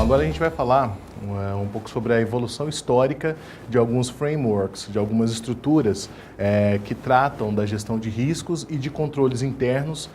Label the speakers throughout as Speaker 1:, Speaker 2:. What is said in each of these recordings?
Speaker 1: agora a gente vai falar um pouco sobre a evolução histórica de alguns frameworks, de algumas estruturas que tratam da gestão de riscos e de controles internos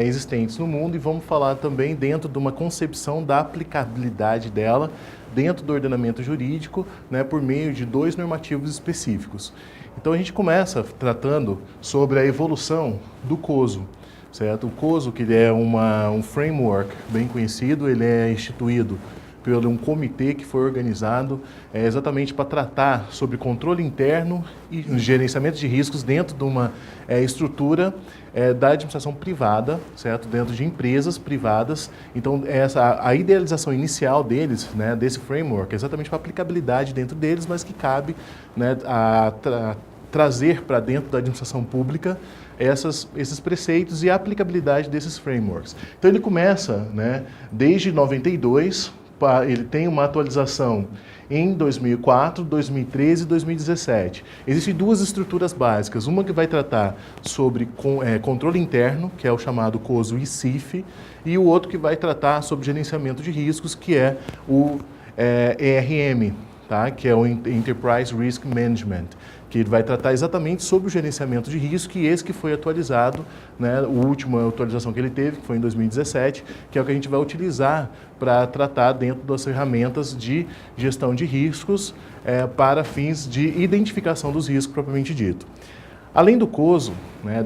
Speaker 1: existentes no mundo, e vamos falar também dentro de uma concepção da aplicabilidade dela dentro do ordenamento jurídico, né, por meio de dois normativos específicos. Então a gente começa tratando sobre a evolução do COSO. Certo? O COSO, que ele é um framework bem conhecido, ele é instituído por um comitê que foi organizado exatamente para tratar sobre controle interno e gerenciamento de riscos dentro de uma estrutura da administração privada, certo? Dentro de empresas privadas. Então, a idealização inicial deles, né, desse framework, é exatamente para aplicabilidade dentro deles, mas que cabe, né, trazer para dentro da administração pública esses preceitos e a aplicabilidade desses frameworks. Então ele começa, né, desde 92, ele tem uma atualização em 2004, 2013 e 2017. Existem duas estruturas básicas, uma que vai tratar sobre controle interno, que é o chamado COSO ICIF, e o outro que vai tratar sobre gerenciamento de riscos, que é o ERM, tá? Que é o Enterprise Risk Management, que vai tratar exatamente sobre o gerenciamento de risco, e esse que foi atualizado, né, a última atualização que ele teve, que foi em 2017, que é o que a gente vai utilizar para tratar dentro das ferramentas de gestão de riscos para fins de identificação dos riscos propriamente dito. Além do COSO, né,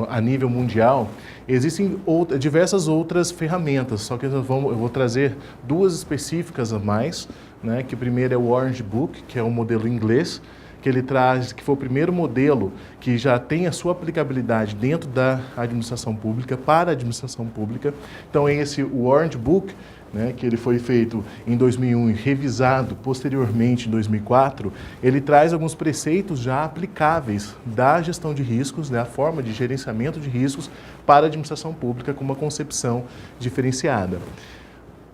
Speaker 1: a nível mundial, existem diversas outras ferramentas, só que eu vou trazer duas específicas a mais, né, que o primeiro é o Orange Book, que é um modelo inglês, que foi o primeiro modelo que já tem a sua aplicabilidade dentro da administração pública, para a administração pública. Então, o Orange Book, né, que ele foi feito em 2001 e revisado posteriormente em 2004, ele traz alguns preceitos já aplicáveis da gestão de riscos, né, a forma de gerenciamento de riscos para a administração pública com uma concepção diferenciada.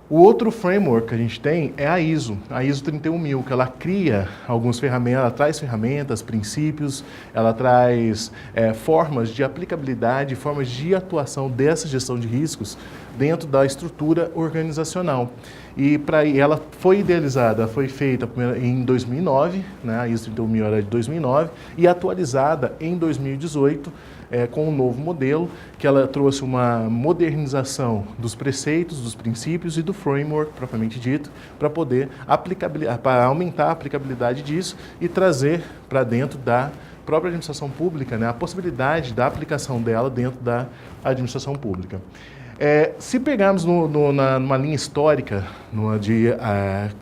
Speaker 1: O outro framework que a gente tem é a ISO 31000, que ela cria algumas ferramentas, ela traz ferramentas, princípios, ela traz formas de aplicabilidade, formas de atuação dessa gestão de riscos dentro da estrutura organizacional. E ela foi idealizada, foi feita em 2009, né, a ISO 31000 era de 2009, e atualizada em 2018, com um novo modelo, que ela trouxe uma modernização dos preceitos, dos princípios e do framework, propriamente dito, para poder aumentar a aplicabilidade disso e trazer para dentro da própria administração pública, né, a possibilidade da aplicação dela dentro da administração pública. Se pegarmos numa linha histórica de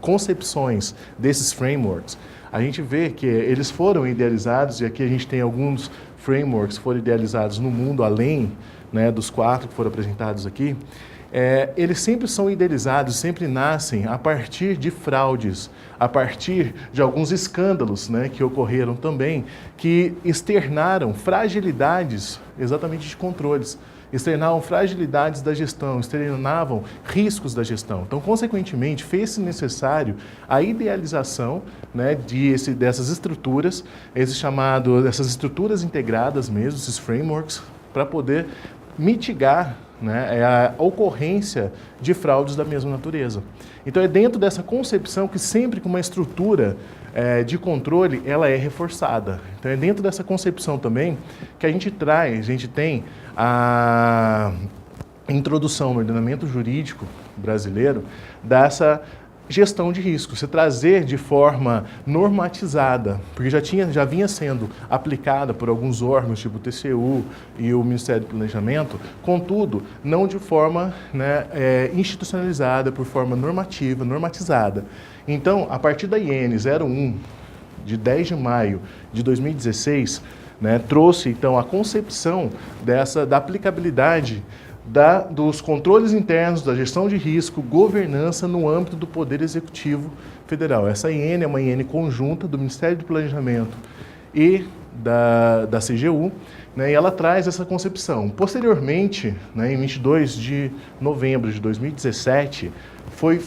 Speaker 1: concepções desses frameworks, a gente vê que eles foram idealizados, e aqui a gente tem alguns frameworks que foram idealizados no mundo, além, né, dos 4 que foram apresentados aqui. Eles sempre são idealizados, sempre nascem a partir de fraudes, a partir de alguns escândalos, né, que ocorreram também, que externaram fragilidades exatamente de controles, externavam fragilidades da gestão, externavam riscos da gestão. Então, consequentemente, fez-se necessário a idealização, né, dessas estruturas, essas estruturas integradas mesmo, esses frameworks, para poder mitigar, né, a ocorrência de fraudes da mesma natureza. Então, é dentro dessa concepção que sempre com uma estrutura de controle, ela é reforçada. Então, é dentro dessa concepção também que a gente tem a introdução no ordenamento jurídico brasileiro dessa gestão de risco, se trazer de forma normatizada, porque já vinha sendo aplicada por alguns órgãos, tipo o TCU e o Ministério do Planejamento, contudo, não de forma, né, institucionalizada, por forma normatizada. Então, a partir da IN 01, de 10 de maio de 2016, né, trouxe então a concepção da aplicabilidade dos controles internos, da gestão de risco, governança no âmbito do Poder Executivo Federal. Essa IN é uma IN conjunta do Ministério do Planejamento e da CGU, né, e ela traz essa concepção. Posteriormente, né, em 22 de novembro de 2017, foi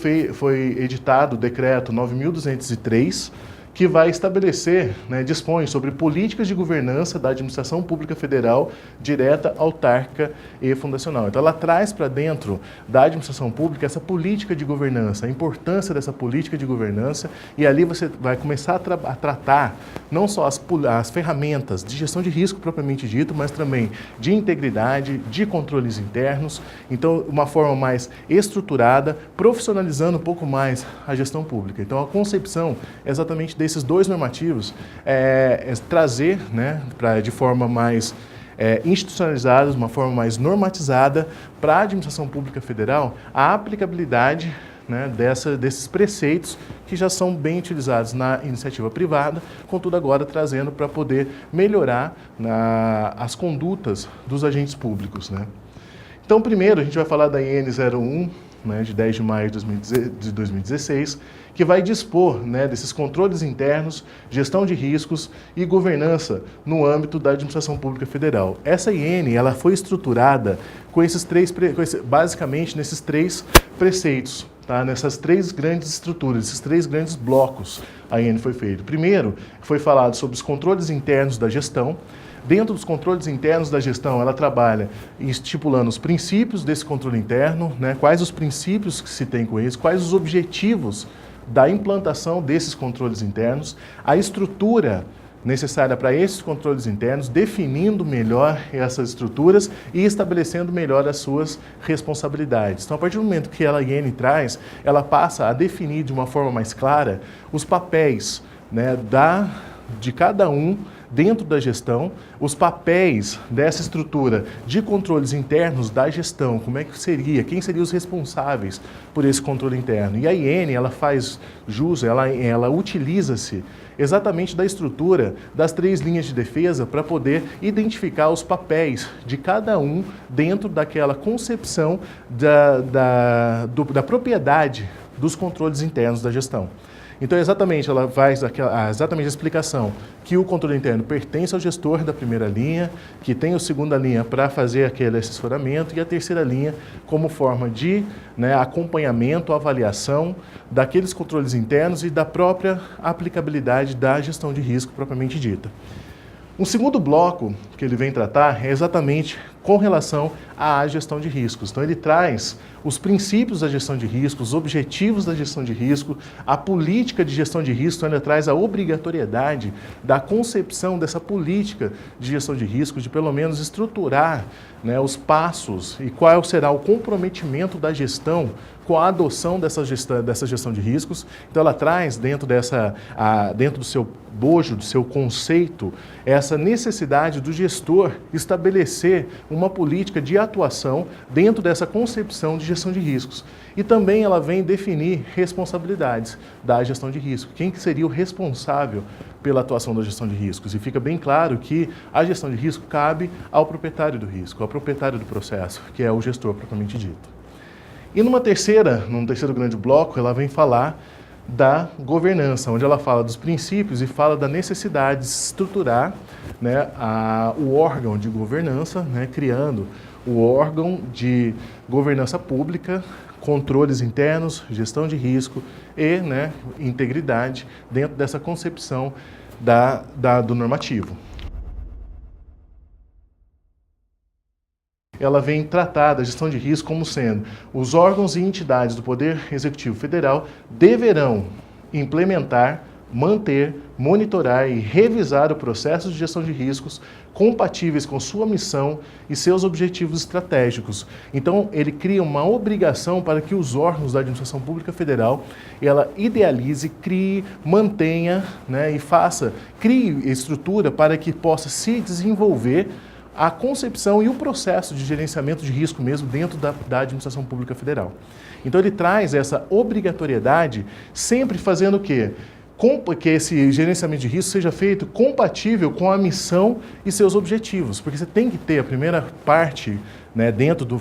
Speaker 1: editado o decreto 9.203, que vai estabelecer, né, dispõe sobre políticas de governança da administração pública federal, direta, autárquica e fundacional. Então ela traz para dentro da administração pública essa política de governança, a importância dessa política de governança, e ali você vai começar a tratar não só as ferramentas de gestão de risco propriamente dito, mas também de integridade, de controles internos, então uma forma mais estruturada, profissionalizando um pouco mais a gestão pública. Então a concepção é exatamente desses dois normativos, trazer, né, de forma mais institucionalizada, de uma forma mais normatizada para a administração pública federal a aplicabilidade, né, desses preceitos que já são bem utilizados na iniciativa privada, contudo agora trazendo para poder melhorar as condutas dos agentes públicos, né. Então primeiro a gente vai falar da IN 01, né, de 10 de maio de 2016, que vai dispor, né, desses controles internos, gestão de riscos e governança no âmbito da administração pública federal. Essa IN ela foi estruturada com basicamente nesses três preceitos, tá? Nessas três grandes estruturas, esses três grandes blocos a IN foi feita. Primeiro, foi falado sobre os controles internos da gestão. Dentro dos controles internos da gestão, ela trabalha estipulando os princípios desse controle interno, né, quais os princípios que se tem com eles, quais os objetivos da implantação desses controles internos, a estrutura necessária para esses controles internos, definindo melhor essas estruturas e estabelecendo melhor as suas responsabilidades. Então, a partir do momento que a IN traz, ela passa a definir de uma forma mais clara os papéis, né, de cada um dentro da gestão, os papéis dessa estrutura de controles internos da gestão, como é que seria, quem seriam os responsáveis por esse controle interno. E a IN, ela faz jus, ela utiliza-se exatamente da estrutura das três linhas de defesa para poder identificar os papéis de cada um dentro daquela concepção da propriedade dos controles internos da gestão. Então, exatamente, ela faz exatamente a explicação que o controle interno pertence ao gestor da primeira linha, que tem a segunda linha para fazer aquele assessoramento e a terceira linha como forma de, né, acompanhamento, avaliação daqueles controles internos e da própria aplicabilidade da gestão de risco propriamente dita. Um segundo bloco que ele vem tratar é exatamente com relação à gestão de riscos. Então, ele traz os princípios da gestão de riscos, os objetivos da gestão de risco, a política de gestão de risco, então ele traz a obrigatoriedade da concepção dessa política de gestão de risco, de pelo menos estruturar, né, os passos e qual será o comprometimento da gestão com a adoção dessa gestão de riscos. Então, ela traz dentro do seu bojo, do seu conceito, essa necessidade do gestor estabelecer uma política de atuação dentro dessa concepção de gestão de riscos. E também ela vem definir responsabilidades da gestão de risco. Quem que seria o responsável pela atuação da gestão de riscos? E fica bem claro que a gestão de risco cabe ao proprietário do risco, ao proprietário do processo, que é o gestor propriamente dito. E num terceiro grande bloco, ela vem falar da governança, onde ela fala dos princípios e fala da necessidade de estruturar, né, o órgão de governança, né, criando o órgão de governança pública, controles internos, gestão de risco e, né, integridade dentro dessa concepção do normativo. Ela vem tratar da gestão de risco como sendo os órgãos e entidades do Poder Executivo Federal deverão implementar, manter, monitorar e revisar o processo de gestão de riscos compatíveis com sua missão e seus objetivos estratégicos. Então, ele cria uma obrigação para que os órgãos da administração pública federal, ela idealize, crie, mantenha, né, e crie estrutura para que possa se desenvolver a concepção e o processo de gerenciamento de risco mesmo dentro da administração pública federal. Então ele traz essa obrigatoriedade sempre fazendo o quê? Que esse gerenciamento de risco seja feito compatível com a missão e seus objetivos, porque você tem que ter a primeira parte, né,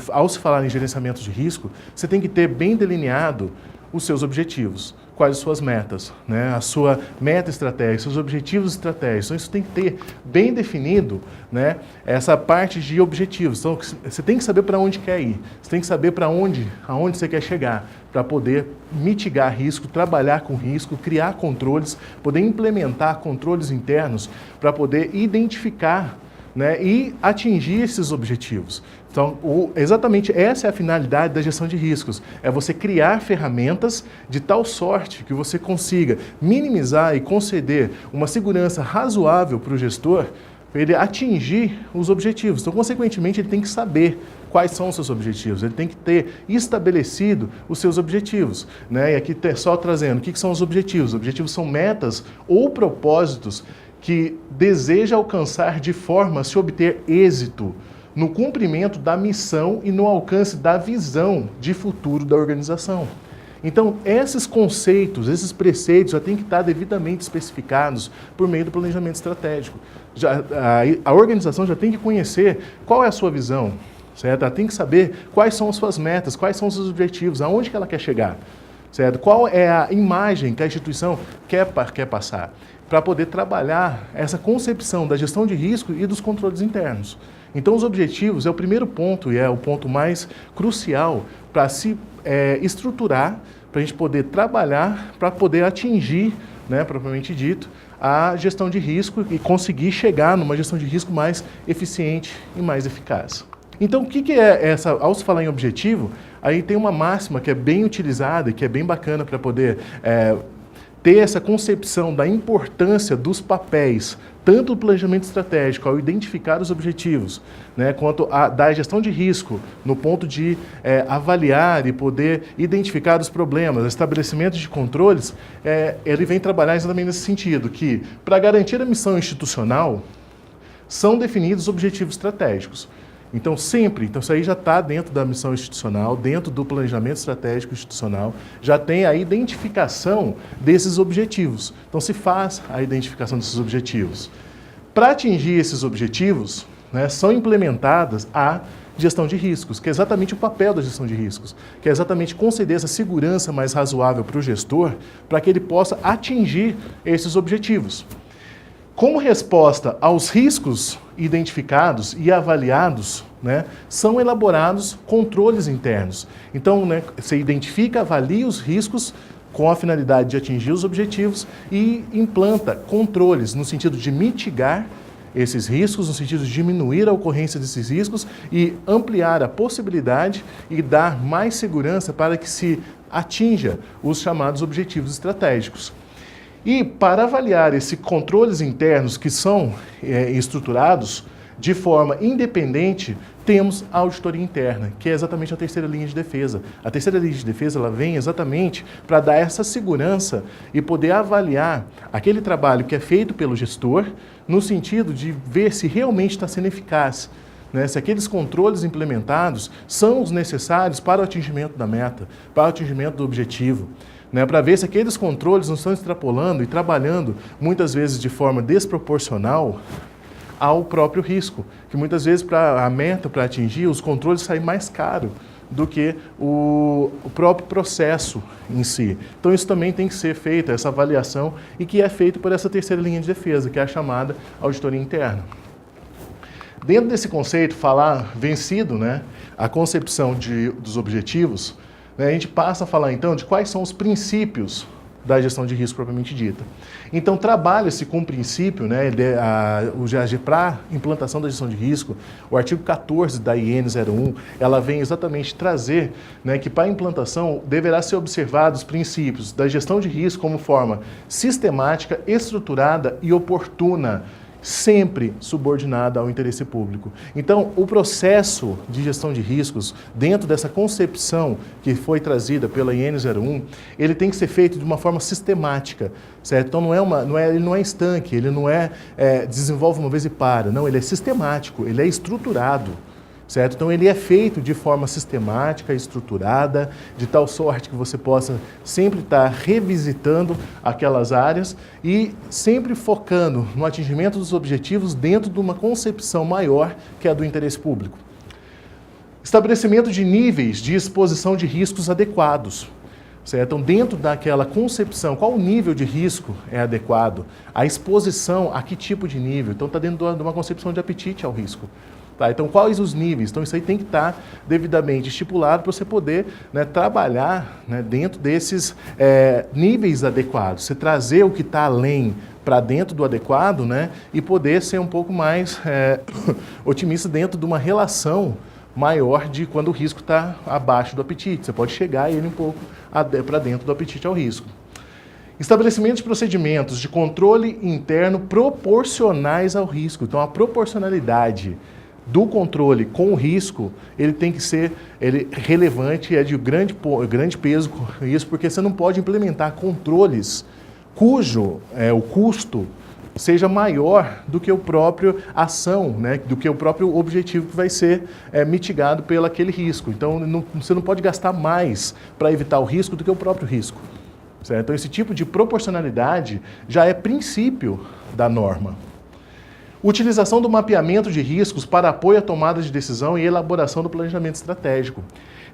Speaker 1: ao se falar em gerenciamento de risco, você tem que ter bem delineado os seus objetivos. quais as suas metas, né? A sua meta estratégica, seus objetivos estratégicos. Então, isso tem que ter bem definido, né, essa parte de objetivos. Então, você tem que saber para onde quer ir, você tem que saber aonde você quer chegar, para poder mitigar risco, trabalhar com risco, criar controles, poder implementar controles internos para poder identificar, né, e atingir esses objetivos. Então, exatamente essa é a finalidade da gestão de riscos, é você criar ferramentas de tal sorte que você consiga minimizar e conceder uma segurança razoável para o gestor, para ele atingir os objetivos. Então, consequentemente, ele tem que saber quais são os seus objetivos, ele tem que ter estabelecido os seus objetivos, né? E aqui só trazendo, o que são os objetivos? Os objetivos são metas ou propósitos que deseja alcançar de forma a se obter êxito no cumprimento da missão e no alcance da visão de futuro da organização. Então, esses conceitos, esses preceitos já têm que estar devidamente especificados por meio do planejamento estratégico. A organização já tem que conhecer qual é a sua visão, certo? Ela tem que saber quais são as suas metas, quais são os seus objetivos, aonde que ela quer chegar, certo? Qual é a imagem que a instituição quer passar, para poder trabalhar essa concepção da gestão de risco e dos controles internos. Então, os objetivos é o primeiro ponto e é o ponto mais crucial para se estruturar, para a gente poder trabalhar, para poder atingir, né, propriamente dito, a gestão de risco e conseguir chegar numa gestão de risco mais eficiente e mais eficaz. Então, o que é essa? Ao se falar em objetivo, aí tem uma máxima que é bem utilizada e que é bem bacana para poder ter essa concepção da importância dos papéis, tanto do planejamento estratégico, ao identificar os objetivos, né, quanto da gestão de risco, no ponto de avaliar e poder identificar os problemas, estabelecimento de controles, ele vem trabalhar exatamente nesse sentido, que para garantir a missão institucional, são definidos objetivos estratégicos. Então, isso aí já está dentro da missão institucional, dentro do planejamento estratégico institucional, já tem a identificação desses objetivos. Então, se faz a identificação desses objetivos. Para atingir esses objetivos, né, são implementadas a gestão de riscos, que é exatamente o papel da gestão de riscos, que é exatamente conceder essa segurança mais razoável para o gestor, para que ele possa atingir esses objetivos. Como resposta aos riscos identificados e avaliados, né, são elaborados controles internos. Então, né, você identifica, avalia os riscos com a finalidade de atingir os objetivos e implanta controles no sentido de mitigar esses riscos, no sentido de diminuir a ocorrência desses riscos e ampliar a possibilidade e dar mais segurança para que se atinja os chamados objetivos estratégicos. E para avaliar esses controles internos que são estruturados de forma independente, temos a auditoria interna, que é exatamente a terceira linha de defesa. A terceira linha de defesa ela vem exatamente para dar essa segurança e poder avaliar aquele trabalho que é feito pelo gestor, no sentido de ver se realmente está sendo eficaz, né? Se aqueles controles implementados são os necessários para o atingimento da meta, para o atingimento do objetivo. Né, para ver se aqueles controles não estão extrapolando e trabalhando, muitas vezes de forma desproporcional, ao próprio risco. Que muitas vezes, para a meta, para atingir, os controles saem mais caro do que o próprio processo em si. Então, isso também tem que ser feito, essa avaliação, e que é feito por essa terceira linha de defesa, que é a chamada auditoria interna. Dentro desse conceito, vencido, né, a concepção dos objetivos, a gente passa a falar, então, de quais são os princípios da gestão de risco propriamente dita. Então, trabalha-se com o princípio, né, para implantação da gestão de risco, o artigo 14 da IN 01, ela vem exatamente trazer, né, que para a implantação deverá ser observados os princípios da gestão de risco como forma sistemática, estruturada e oportuna, sempre subordinada ao interesse público. Então, o processo de gestão de riscos, dentro dessa concepção que foi trazida pela IN 01, ele tem que ser feito de uma forma sistemática, certo? Então, ele não é estanque, ele não desenvolve uma vez e para, não, ele é sistemático, ele é estruturado. Certo? Então, ele é feito de forma sistemática, estruturada, de tal sorte que você possa sempre estar revisitando aquelas áreas e sempre focando no atingimento dos objetivos dentro de uma concepção maior, que é a do interesse público. Estabelecimento de níveis de exposição de riscos adequados. certo? Então, dentro daquela concepção, qual o nível de risco é adequado? A exposição a que tipo de nível? Então, está dentro de uma concepção de apetite ao risco. Tá, então, quais os níveis? Então, isso aí tem que estar devidamente estipulado para você poder, né, trabalhar, né, dentro desses níveis adequados. Você trazer o que está além para dentro do adequado, né, e poder ser um pouco mais otimista dentro de uma relação maior de quando o risco está abaixo do apetite. Você pode chegar ele um pouco para dentro do apetite ao risco. Estabelecimento de procedimentos de controle interno proporcionais ao risco. Então, a proporcionalidade do controle com o risco, ele tem que ser relevante, é de grande peso isso, porque você não pode implementar controles cujo o custo seja maior do que o próprio ação, né, do que o próprio objetivo que vai ser mitigado pelo aquele risco. Então, você não pode gastar mais para evitar o risco do que o próprio risco. Certo? Então, esse tipo de proporcionalidade já é princípio da norma. Utilização do mapeamento de riscos para apoio à tomada de decisão e elaboração do planejamento estratégico.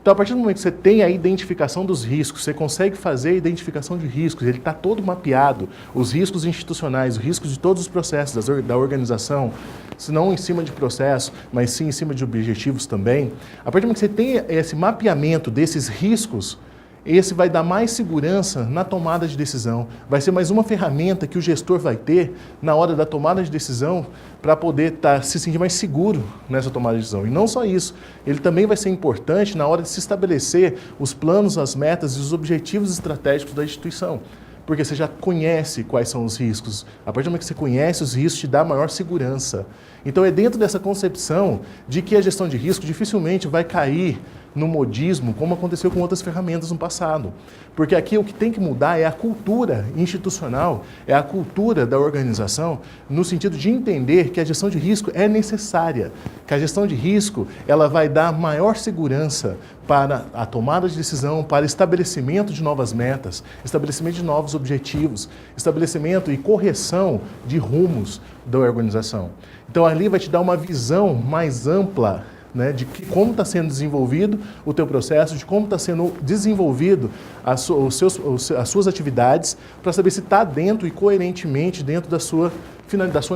Speaker 1: Então, a partir do momento que você tem a identificação dos riscos, você consegue fazer a identificação de riscos, ele está todo mapeado, os riscos institucionais, os riscos de todos os processos da organização, se não em cima de processo, mas sim em cima de objetivos também. A partir do momento que você tem esse mapeamento desses riscos, esse vai dar mais segurança na tomada de decisão. Vai ser mais uma ferramenta que o gestor vai ter na hora da tomada de decisão para poder se sentir mais seguro nessa tomada de decisão. E não só isso, ele também vai ser importante na hora de se estabelecer os planos, as metas e os objetivos estratégicos da instituição. Porque você já conhece quais são os riscos. A partir do momento que você conhece os riscos, te dá maior segurança. Então é dentro dessa concepção de que a gestão de risco dificilmente vai cair no modismo, como aconteceu com outras ferramentas no passado. Porque aqui o que tem que mudar é a cultura institucional, é a cultura da organização, no sentido de entender que a gestão de risco é necessária, que a gestão de risco ela vai dar maior segurança para a tomada de decisão, para estabelecimento de novas metas, estabelecimento de novos objetivos, estabelecimento e correção de rumos da organização. Então ali vai te dar uma visão mais ampla, né, de como está sendo desenvolvido o teu processo, de como está sendo desenvolvido as suas atividades, para saber se está dentro e coerentemente dentro da sua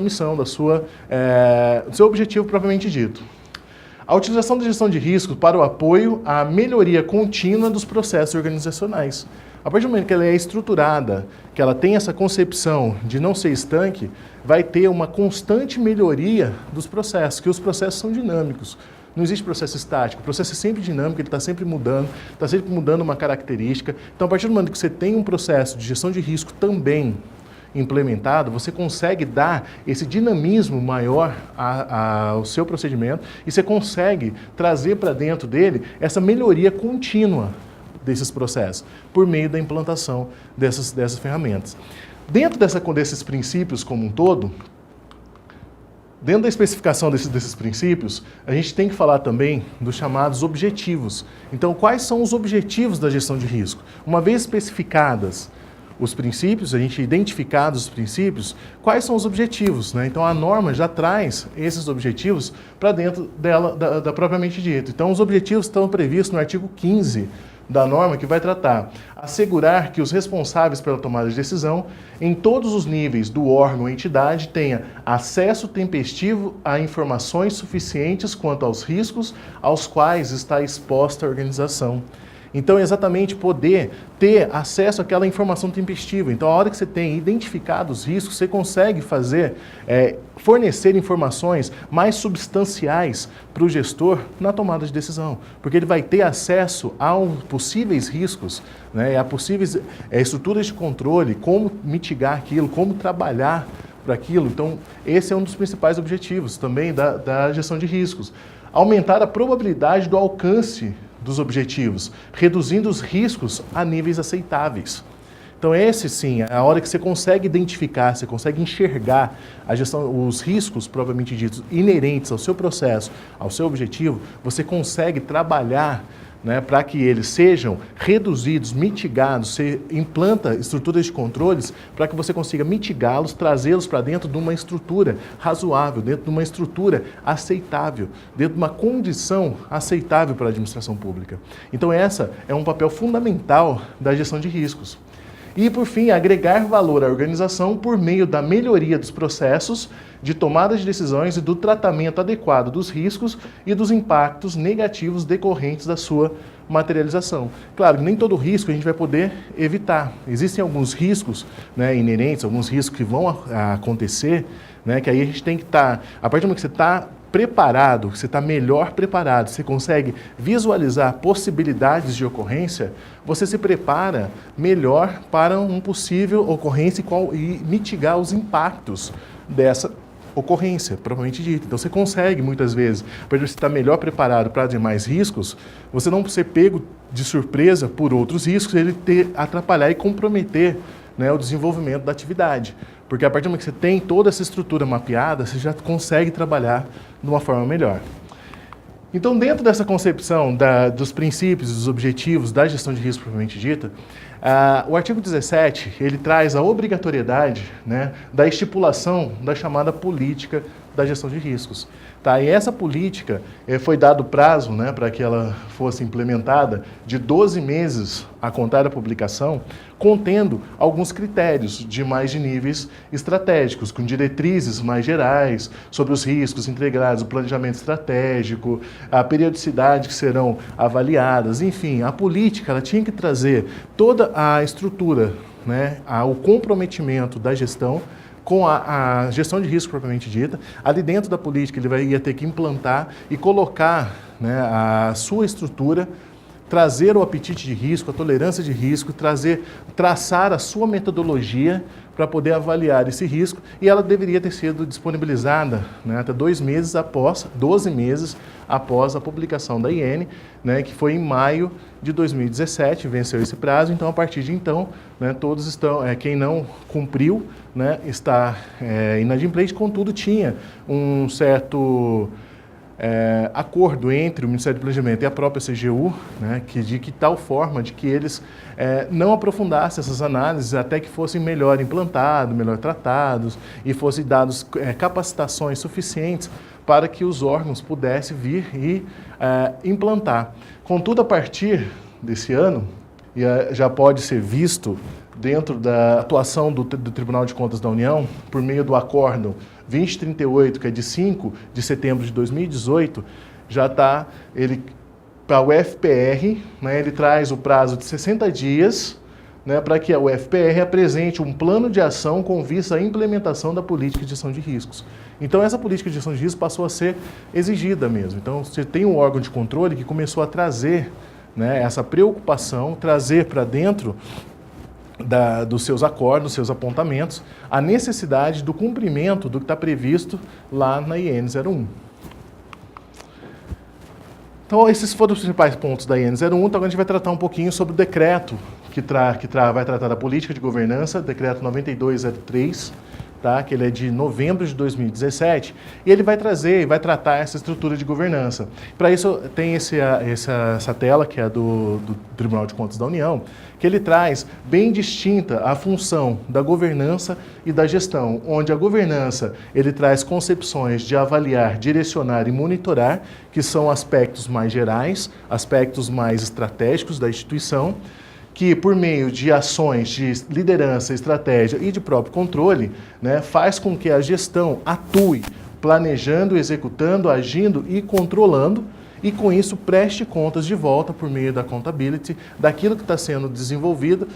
Speaker 1: missão, do seu objetivo propriamente dito. A utilização da gestão de riscos para o apoio à melhoria contínua dos processos organizacionais. A partir do momento que ela é estruturada, que ela tem essa concepção de não ser estanque, vai ter uma constante melhoria dos processos, que os processos são dinâmicos. Não existe processo estático, o processo é sempre dinâmico, ele está sempre mudando uma característica. Então, a partir do momento que você tem um processo de gestão de risco também implementado, você consegue dar esse dinamismo maior ao seu procedimento e você consegue trazer para dentro dele essa melhoria contínua desses processos, por meio da implantação dessas ferramentas. Dentro desses princípios como um todo, dentro da especificação desses princípios, a gente tem que falar também dos chamados objetivos. Então, quais são os objetivos da gestão de risco? Uma vez especificadas os princípios, a gente identificados os princípios, quais são os objetivos, né? Então, a norma já traz esses objetivos para dentro dela, da propriamente dito. Então, os objetivos estão previstos no artigo 15 da norma, que vai tratar assegurar que os responsáveis pela tomada de decisão, em todos os níveis do órgão ou entidade, tenha acesso tempestivo a informações suficientes quanto aos riscos aos quais está exposta a organização. Então, exatamente poder ter acesso àquela informação tempestiva. Então, a hora que você tem identificado os riscos, você consegue fornecer informações mais substanciais para o gestor na tomada de decisão. Porque ele vai ter acesso a possíveis riscos, né, a possíveis estruturas de controle, como mitigar aquilo, como trabalhar para aquilo. Então, esse é um dos principais objetivos também da gestão de riscos. Aumentar a probabilidade do alcance dos objetivos, reduzindo os riscos a níveis aceitáveis. Então esse sim, é a hora que você consegue identificar, você consegue enxergar os riscos propriamente ditos inerentes ao seu processo, ao seu objetivo, você consegue trabalhar né, para que eles sejam reduzidos, mitigados, você implanta estruturas de controles para que você consiga mitigá-los, trazê-los para dentro de uma estrutura razoável, dentro de uma estrutura aceitável, dentro de uma condição aceitável para a administração pública. Então essa é um papel fundamental da gestão de riscos. E, por fim, agregar valor à organização por meio da melhoria dos processos de tomada de decisões e do tratamento adequado dos riscos e dos impactos negativos decorrentes da sua materialização. Claro, nem todo risco a gente vai poder evitar. Existem alguns riscos, né, inerentes, alguns riscos que vão acontecer, né, que aí a gente tem que estar, a partir do momento que você está preparado, você está melhor preparado, você consegue visualizar possibilidades de ocorrência, você se prepara melhor para uma possível ocorrência e mitigar os impactos dessa ocorrência, propriamente dita. Então você consegue, muitas vezes, para você estar melhor preparado para demais riscos, você não ser pego de surpresa por outros riscos, ele atrapalhar e comprometer, né, o desenvolvimento da atividade. Porque a partir do momento que você tem toda essa estrutura mapeada, você já consegue trabalhar de uma forma melhor. Então, dentro dessa concepção dos princípios e dos objetivos da gestão de risco propriamente dita, o artigo 17, ele traz a obrigatoriedade, né, da estipulação da chamada política da gestão de riscos. Tá? E essa política foi dado prazo, né, para que ela fosse implementada de 12 meses a contar da publicação, contendo alguns critérios de níveis estratégicos, com diretrizes mais gerais sobre os riscos integrados, o planejamento estratégico, a periodicidade que serão avaliadas, enfim, a política ela tinha que trazer toda a estrutura, né, o comprometimento da gestão com a gestão de risco propriamente dita. Ali dentro da política ele ia ter que implantar e colocar, né, a sua estrutura, trazer o apetite de risco, a tolerância de risco, traçar a sua metodologia para poder avaliar esse risco, e ela deveria ter sido disponibilizada, né, até 12 meses após a publicação da IN, né, que foi em maio de 2017, venceu esse prazo. Então, a partir de então, né, todos estão, quem não cumpriu, né, está inadimplente. Contudo, tinha um certo acordo entre o Ministério do Planejamento e a própria CGU, né, de que tal forma de que eles não aprofundassem essas análises até que fossem melhor implantados, melhor tratados e fossem dados capacitações suficientes para que os órgãos pudessem vir e implantar. Contudo, a partir desse ano, já pode ser visto dentro da atuação do Tribunal de Contas da União, por meio do Acórdão 2038, que é de 5 de setembro de 2018, já está, para o UFPR, né, ele traz o prazo de 60 dias, né, para que a UFPR apresente um plano de ação com vista à implementação da política de gestão de riscos. Então, essa política de gestão de riscos passou a ser exigida mesmo. Então, você tem um órgão de controle que começou a trazer, né, essa preocupação, trazer para dentro dos seus acordos, dos seus apontamentos, a necessidade do cumprimento do que está previsto lá na IN 01. Então, esses foram os principais pontos da IN 01. Então, agora a gente vai tratar um pouquinho sobre o decreto que vai tratar da política de governança, decreto 9203, tá? Que ele é de novembro de 2017, e ele vai tratar essa estrutura de governança. Para isso, tem essa tela, que é do Tribunal de Contas da União, que ele traz bem distinta a função da governança e da gestão, onde a governança ele traz concepções de avaliar, direcionar e monitorar, que são aspectos mais gerais, aspectos mais estratégicos da instituição, que por meio de ações de liderança, estratégia e de próprio controle, né, faz com que a gestão atue planejando, executando, agindo e controlando, e com isso preste contas de volta por meio da accountability, daquilo que está sendo desenvolvido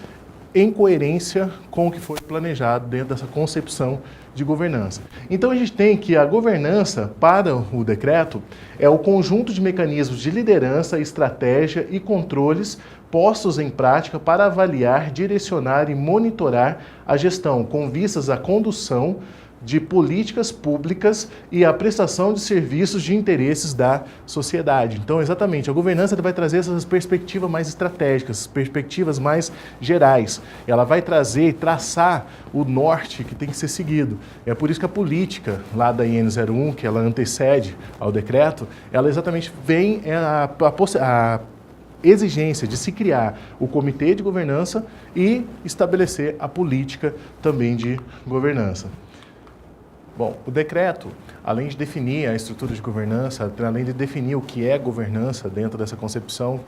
Speaker 1: em coerência com o que foi planejado dentro dessa concepção de governança. Então a gente tem que a governança, para o decreto, é o conjunto de mecanismos de liderança, estratégia e controles postos em prática para avaliar, direcionar e monitorar a gestão com vistas à condução de políticas públicas e a prestação de serviços de interesses da sociedade. Então, exatamente, a governança vai trazer essas perspectivas mais estratégicas, perspectivas mais gerais. Ela vai trazer e traçar o norte que tem que ser seguido. É por isso que a política lá da IN 01, que ela antecede ao decreto, ela exatamente vem exigência de se criar o comitê de governança e estabelecer a política também de governança. Bom, o decreto, além de definir a estrutura de governança, além de definir o que é governança dentro dessa concepção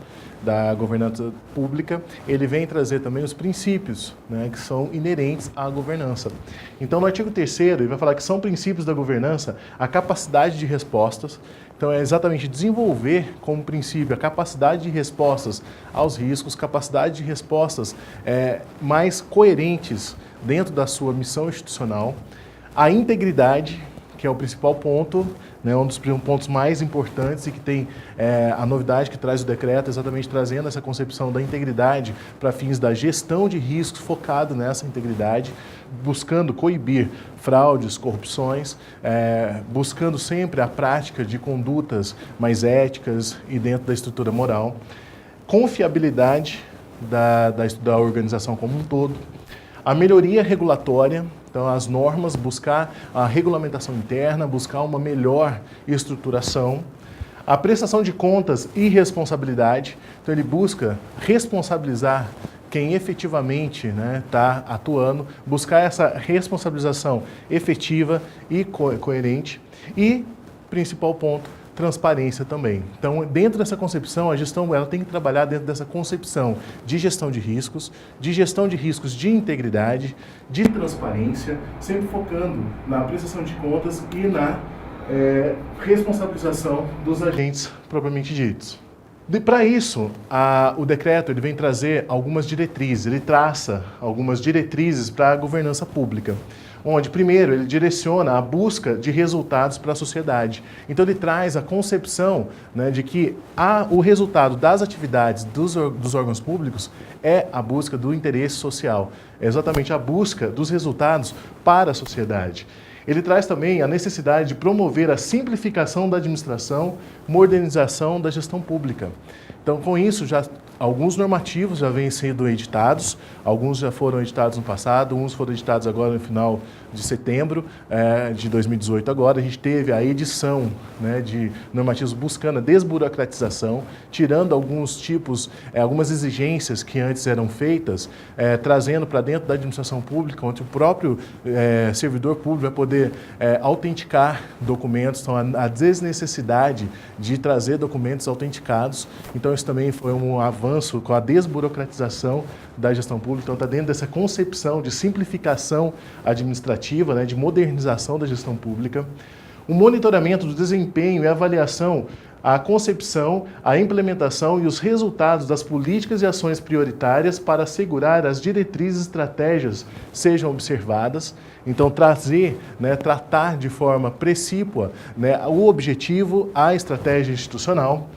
Speaker 1: da governança pública, ele vem trazer também os princípios, né, que são inerentes à governança. Então, no artigo 3º, ele vai falar que são princípios da governança a capacidade de respostas. Então, é exatamente desenvolver como princípio a capacidade de respostas aos riscos, capacidade de respostas mais coerentes dentro da sua missão institucional. A integridade, que é o principal ponto, né, um dos pontos mais importantes e que tem a novidade que traz o decreto, exatamente trazendo essa concepção da integridade para fins da gestão de riscos, focado nessa integridade, buscando coibir fraudes, corrupções, buscando sempre a prática de condutas mais éticas e dentro da estrutura moral, confiabilidade da organização como um todo, a melhoria regulatória. Então, as normas, buscar a regulamentação interna, buscar uma melhor estruturação. A prestação de contas e responsabilidade. Então, ele busca responsabilizar quem efetivamente está atuando, buscar essa responsabilização efetiva e coerente. E, principal ponto, transparência também. Então, dentro dessa concepção, a gestão ela tem que trabalhar dentro dessa concepção de gestão de riscos de integridade, de transparência, sempre focando na prestação de contas e na responsabilização dos agentes propriamente ditos. Para isso, o decreto ele vem trazer algumas diretrizes, ele traça algumas diretrizes para a governança pública, onde, primeiro, ele direciona a busca de resultados para a sociedade. Então, ele traz a concepção, né, de que o resultado das atividades dos órgãos públicos é a busca do interesse social, é exatamente a busca dos resultados para a sociedade. Ele traz também a necessidade de promover a simplificação da administração, modernização da gestão pública. Então, com isso, alguns normativos já vêm sendo editados, alguns já foram editados no passado, uns foram editados agora no final de setembro de 2018 agora. A gente teve a edição, né, de normativos buscando a desburocratização, tirando alguns tipos, algumas exigências que antes eram feitas, trazendo para dentro da administração pública, onde o próprio servidor público vai poder autenticar documentos, então a desnecessidade de trazer documentos autenticados. Então, isso também foi um avanço com a desburocratização da gestão pública. Então, está dentro dessa concepção de simplificação administrativa, né, de modernização da gestão pública. O monitoramento do desempenho e avaliação, a concepção, a implementação e os resultados das políticas e ações prioritárias para assegurar as diretrizes e estratégias sejam observadas. Então, tratar de forma precípua, né, o objetivo, a estratégia institucional.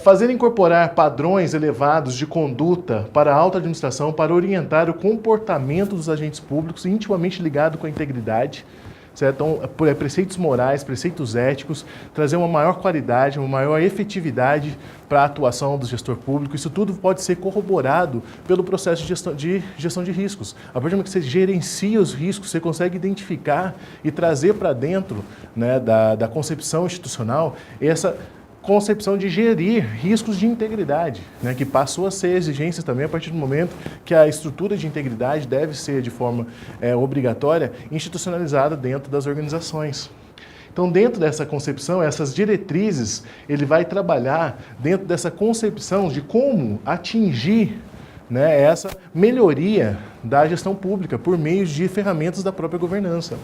Speaker 1: Fazer incorporar padrões elevados de conduta para a alta administração para orientar o comportamento dos agentes públicos intimamente ligado com a integridade. Certo? Então, preceitos morais, preceitos éticos, trazer uma maior qualidade, uma maior efetividade para a atuação do gestor público. Isso tudo pode ser corroborado pelo processo de gestão de riscos. A partir do momento que você gerencia os riscos, você consegue identificar e trazer para dentro, né, da concepção institucional essa concepção de gerir riscos de integridade, né, que passou a ser exigência também a partir do momento que a estrutura de integridade deve ser de forma obrigatória, institucionalizada dentro das organizações. Então, dentro dessa concepção, essas diretrizes, ele vai trabalhar dentro dessa concepção de como atingir, né, essa melhoria da gestão pública por meio de ferramentas da própria governança.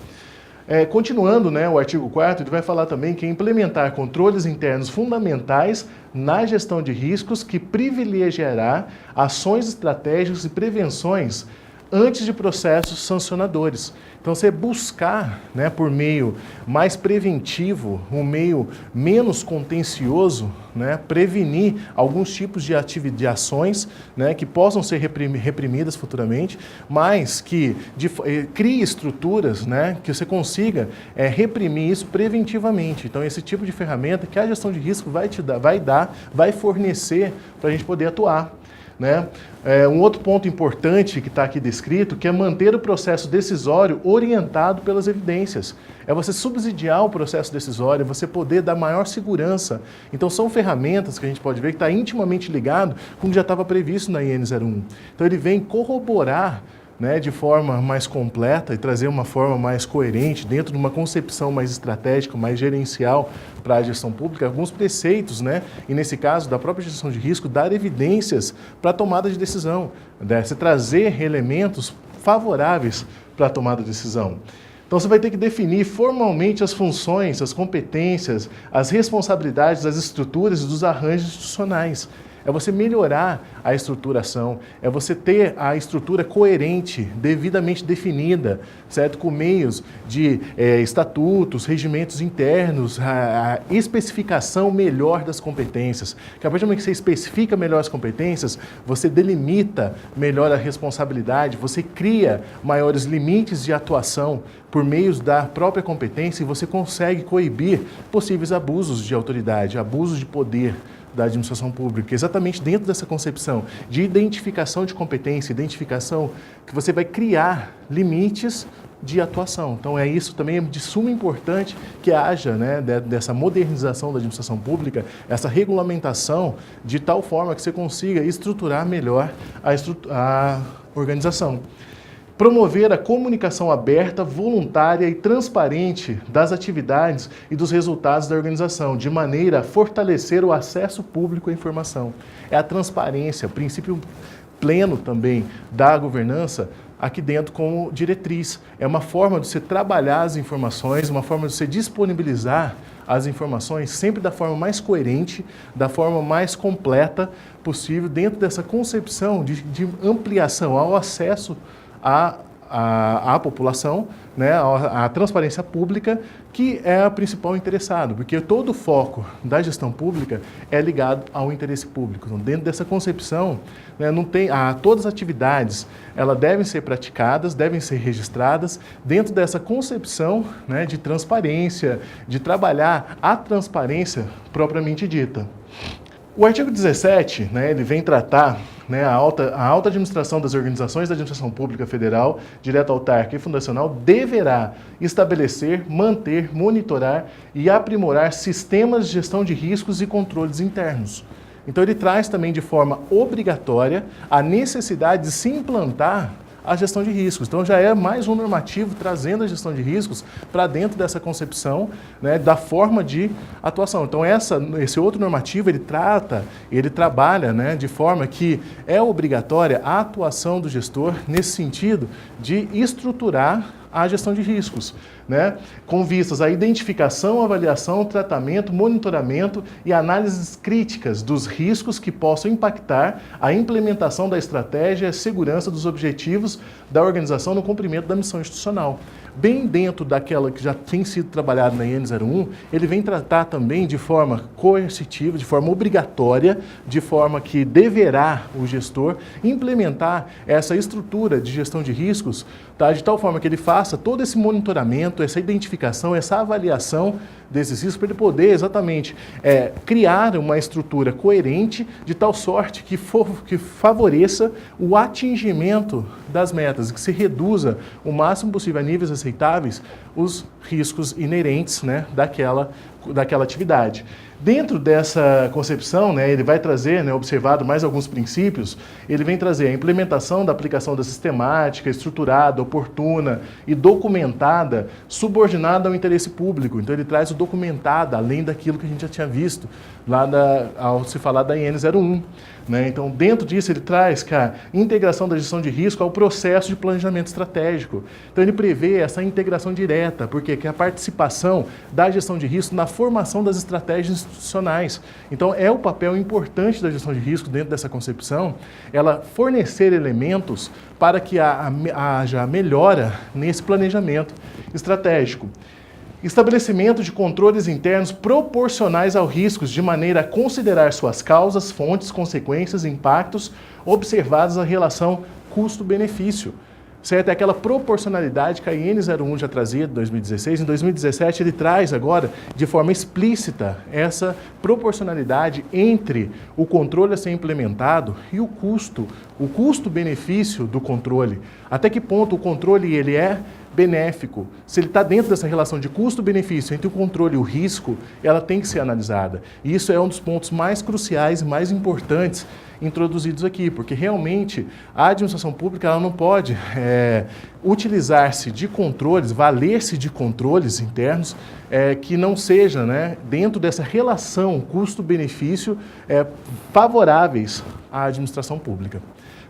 Speaker 1: Continuando, né, o artigo 4º, ele vai falar também que implementar controles internos fundamentais na gestão de riscos que privilegiará ações estratégicas e prevenções antes de processos sancionadores. Então, você buscar, né, por meio mais preventivo, um meio menos contencioso, né, prevenir alguns tipos de ações, né, que possam ser reprimidas futuramente, mas que crie estruturas, né, que você consiga reprimir isso preventivamente. Então, esse tipo de ferramenta que a gestão de risco vai fornecer para a gente poder atuar. né? Um outro ponto importante que está aqui descrito, que é manter o processo decisório orientado pelas evidências. É você subsidiar o processo decisório, você poder dar maior segurança. Então são ferramentas que a gente pode ver que está intimamente ligado com o que já estava previsto na IN 01. Então ele vem corroborar, né, de forma mais completa e trazer uma forma mais coerente, dentro de uma concepção mais estratégica, mais gerencial para a gestão pública, alguns preceitos, né, e nesse caso da própria gestão de risco, dar evidências para a tomada de decisão, né, se trazer elementos favoráveis para a tomada de decisão. Então você vai ter que definir formalmente as funções, as competências, as responsabilidades das estruturas e dos arranjos institucionais. É você melhorar a estruturação, é você ter a estrutura coerente, devidamente definida, certo? Com meios de estatutos, regimentos internos, a especificação melhor das competências. Que a partir do momento que você especifica melhor as competências, você delimita melhor a responsabilidade, você cria maiores limites de atuação por meios da própria competência e você consegue coibir possíveis abusos de autoridade, abusos de poder da administração pública, exatamente dentro dessa concepção de identificação de competência, identificação que você vai criar limites de atuação. Então é isso também de suma importância que haja, né, dessa modernização da administração pública, essa regulamentação de tal forma que você consiga estruturar melhor a organização. Promover a comunicação aberta, voluntária e transparente das atividades e dos resultados da organização, de maneira a fortalecer o acesso público à informação. É a transparência, princípio pleno também da governança, aqui dentro como diretriz. É uma forma de você trabalhar as informações, uma forma de você disponibilizar as informações sempre da forma mais coerente, da forma mais completa possível, dentro dessa concepção de ampliação ao acesso à população, né, a transparência pública, que é a principal interessado, porque todo o foco da gestão pública é ligado ao interesse público. Então, dentro dessa concepção, né, todas as atividades elas devem ser praticadas, devem ser registradas dentro dessa concepção, né, de transparência, de trabalhar a transparência propriamente dita. O artigo 17, né, ele vem tratar, né, a alta administração das organizações da administração pública federal, direta, autárquica e fundacional deverá estabelecer, manter, monitorar e aprimorar sistemas de gestão de riscos e controles internos. Então ele traz também de forma obrigatória a necessidade de se implantar a gestão de riscos. Então já é mais um normativo trazendo a gestão de riscos para dentro dessa concepção, né, da forma de atuação. Então esse outro normativo ele trabalha, né, de forma que é obrigatória a atuação do gestor nesse sentido de estruturar a gestão de riscos, né, com vistas à identificação, avaliação, tratamento, monitoramento e análises críticas dos riscos que possam impactar a implementação da estratégia e a segurança dos objetivos da organização no cumprimento da missão institucional. Bem dentro daquela que já tem sido trabalhada na IN 01, ele vem tratar também de forma coercitiva, de forma obrigatória, de forma que deverá o gestor implementar essa estrutura de gestão de riscos, tá, de tal forma que ele faça todo esse monitoramento, essa identificação, essa avaliação desses riscos, para ele poder exatamente criar uma estrutura coerente de tal sorte que favoreça o atingimento das metas, que se reduza o máximo possível a níveis aceitáveis os riscos inerentes, né, daquela atividade. Dentro dessa concepção, né, ele vai trazer, né, observado mais alguns princípios, ele vem trazer a implementação da aplicação da sistemática, estruturada, oportuna e documentada, subordinada ao interesse público. Então ele traz o documentada, além daquilo que a gente já tinha visto lá ao se falar da IN 01. Né? Então, dentro disso, ele traz que a integração da gestão de risco ao processo de planejamento estratégico. Então, ele prevê essa integração direta, porque é a participação da gestão de risco na formação das estratégias institucionais. Então, é o papel importante da gestão de risco dentro dessa concepção, ela fornecer elementos para que haja melhora nesse planejamento estratégico. Estabelecimento de controles internos proporcionais aos riscos, de maneira a considerar suas causas, fontes, consequências e impactos observados na relação custo-benefício. certo? É aquela proporcionalidade que a IN 01 já trazia de 2016. Em 2017 ele traz agora de forma explícita essa proporcionalidade entre o controle a ser implementado e o custo-benefício do controle. Até que ponto o controle ele é benéfico. Se ele está dentro dessa relação de custo-benefício entre o controle e o risco, ela tem que ser analisada. E isso é um dos pontos mais cruciais e mais importantes introduzidos aqui, porque realmente a administração pública ela não pode utilizar-se de controles, valer-se de controles internos que não seja, né, dentro dessa relação custo-benefício favoráveis à administração pública.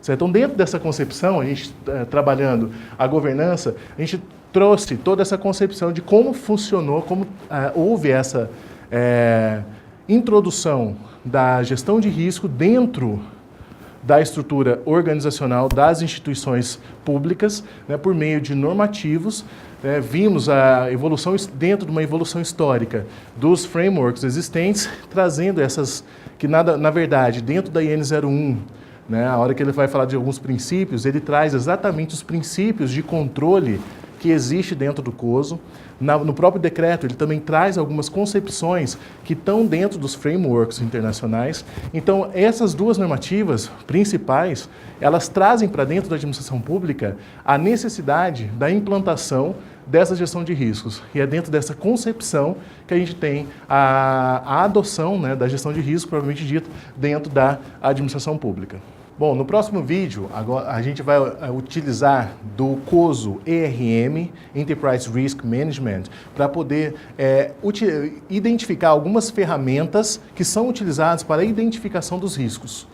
Speaker 1: Certo? Então, dentro dessa concepção, a gente trabalhando a governança, a gente trouxe toda essa concepção de como funcionou, como houve essa introdução da gestão de risco dentro da estrutura organizacional das instituições públicas, né, por meio de normativos. Vimos a evolução dentro de uma evolução histórica dos frameworks existentes, trazendo essas, que na verdade, dentro da IN 01, né, a hora que ele vai falar de alguns princípios, ele traz exatamente os princípios de controle que existe dentro do COSO. No próprio decreto, ele também traz algumas concepções que estão dentro dos frameworks internacionais. Então, essas duas normativas principais, elas trazem para dentro da administração pública a necessidade da implantação dessa gestão de riscos. E é dentro dessa concepção que a gente tem a adoção, né, da gestão de risco, propriamente dito, dentro da administração pública. Bom, no próximo vídeo, agora, a gente vai utilizar do COSO ERM, Enterprise Risk Management, para poder identificar algumas ferramentas que são utilizadas para a identificação dos riscos.